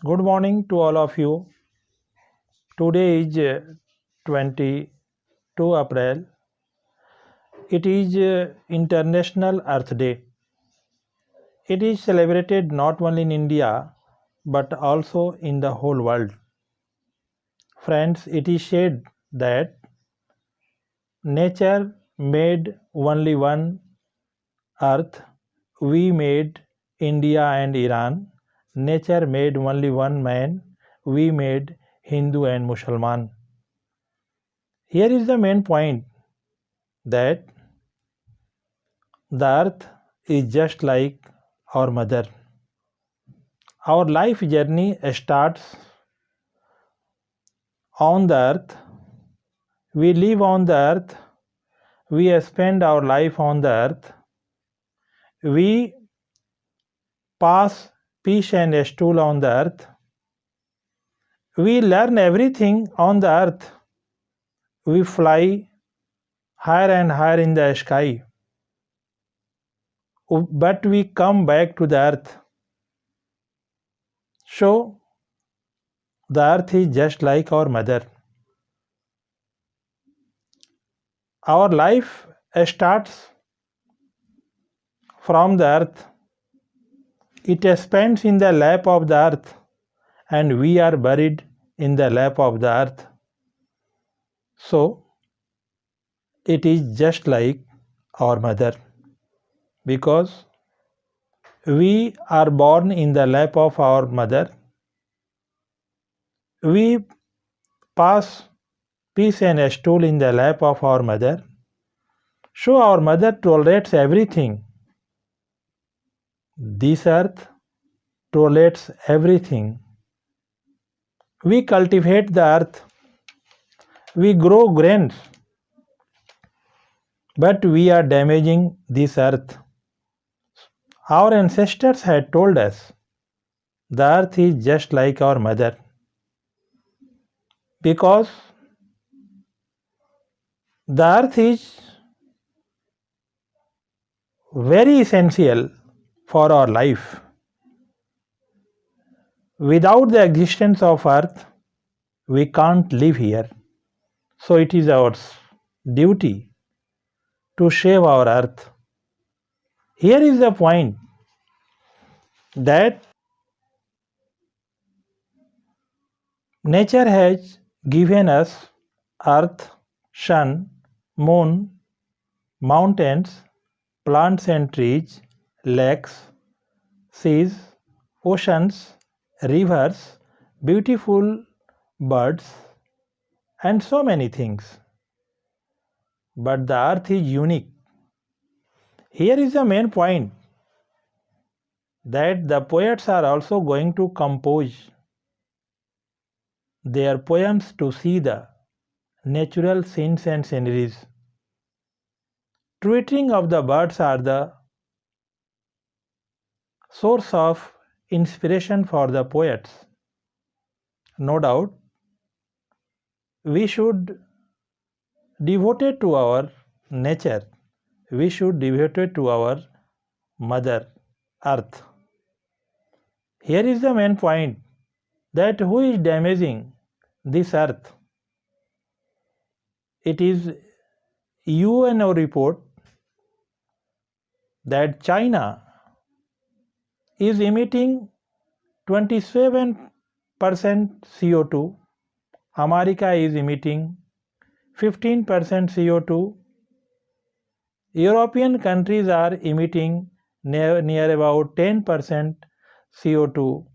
Good morning to all of you. Today is 22 April. It is International Earth Day. It is celebrated not only in India but also in the whole world. Friends, it is said that nature made only one earth. We made India and Iran. Nature made only one man. We made Hindu and Muslim. Here is the main point that the earth is just like our mother. Our life journey starts on the earth. We live on the earth. We spend our life on the earth. We pass fish and stool on the earth. We learn everything on the earth. We fly higher and higher in the sky. But we come back to the earth. So, the earth is just like our mother. Our life starts from the earth. It spends in the lap of the earth, and we are buried in the lap of the earth. So, it is just like our mother because we are born in the lap of our mother. We pass peace and stool in the lap of our mother. So, our mother tolerates everything. This earth tolerates everything. We cultivate the earth. We grow grains. But we are damaging this earth. Our ancestors had told us the earth is just like our mother because the earth is very essential for our life. Without the existence of earth, we can't live here. So it is our duty to save our earth. Here is the point that nature has given us earth, sun, moon, mountains, plants and trees, lakes, seas, oceans, rivers, beautiful birds, and so many things. But the earth is unique. Here is the main point that the poets are also going to compose their poems to see the natural scenes and sceneries. Twittering of the birds are the source of inspiration for the poets. No doubt, we should devote it to our nature. We should devote it to our mother earth. Here is the main point that who is damaging this earth? It is UNO report that China is emitting 27% CO2, America is emitting 15% CO2, European countries are emitting near about 10% CO2,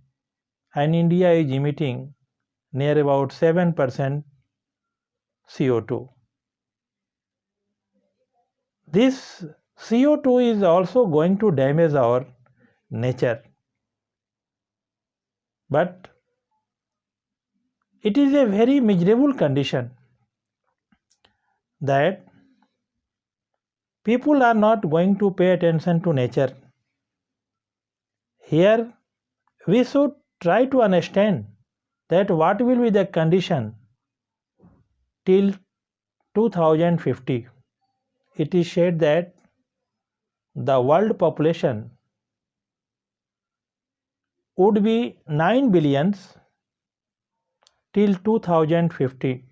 and India is emitting near about 7% CO2. This CO2 is also going to damage our nature. But it is a very miserable condition that people are not going to pay attention to nature. Here we should try to understand that what will be the condition till 2050. It is said that the world population would be 9 billions till 2050.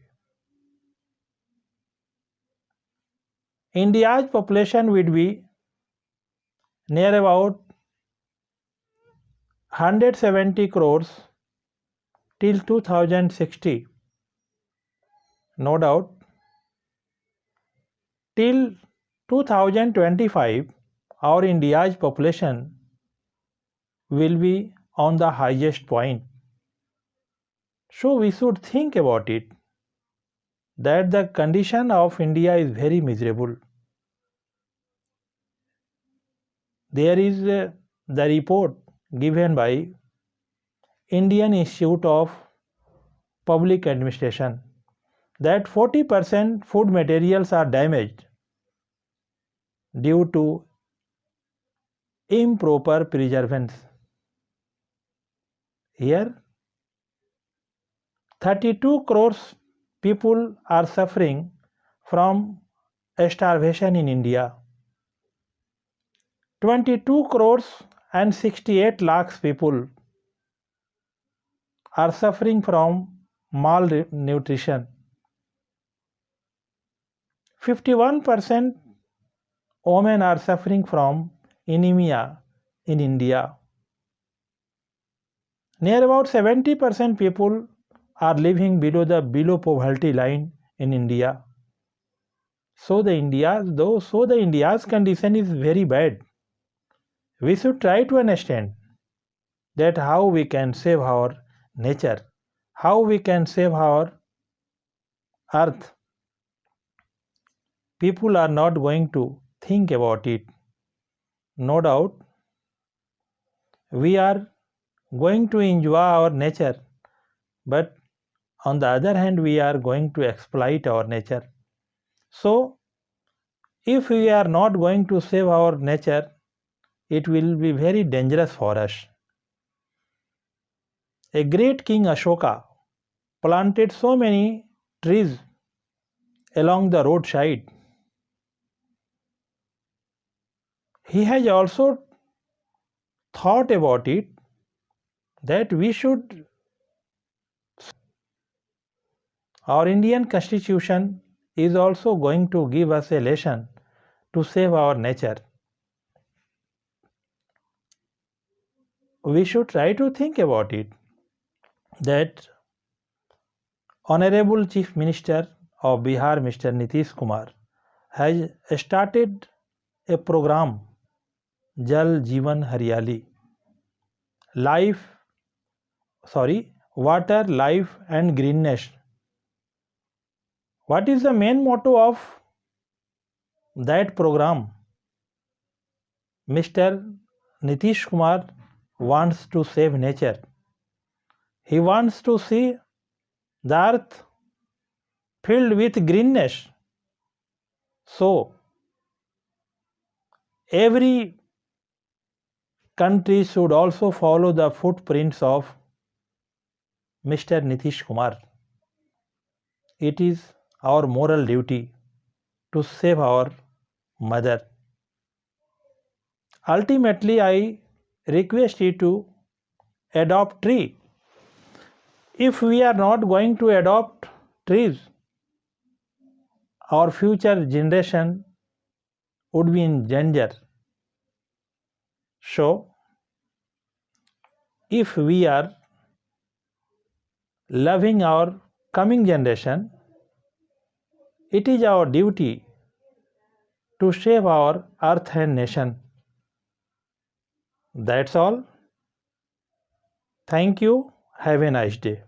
India's population would be near about 170 crores till 2060. No doubt, till 2025, our India's population will be on the highest point. So we should think about it, that the condition of India is very miserable. There is the report given by Indian Institute of Public Administration that 40% food materials are damaged due to improper preservance. Here, 32 crores people are suffering from starvation in India. 22 crores and 68 lakhs people are suffering from malnutrition. 51% women are suffering from anemia in India. Near about 70% people are living below poverty line in India. So the India's condition is very bad. We should try to understand that how we can save our nature, how we can save our earth. People are not going to think about it. No doubt, we are going to enjoy our nature, but on the other hand, we are going to exploit our nature. So, if we are not going to save our nature, it will be very dangerous for us. A great king Ashoka planted so many trees along the roadside. He has also thought about it that we should. Our Indian Constitution is also going to give us a lesson to save our nature. We should try to think about it, that Honorable Chief Minister of Bihar, Mr. Nitish Kumar, has started a program, Jal Jeevan Haryali, water, life and greenness. What is the main motto of that program? Mr. Nitish Kumar wants to save nature. He wants to see the earth filled with greenness. So, every country should also follow the footprints of Mr. Nitish Kumar. It is our moral duty to save our mother. Ultimately, I request you to adopt tree. If we are not going to adopt trees, our future generation would be in danger. So, if we are loving our coming generation, it is our duty to save our earth and nation. That's all. Thank you. Have a nice day.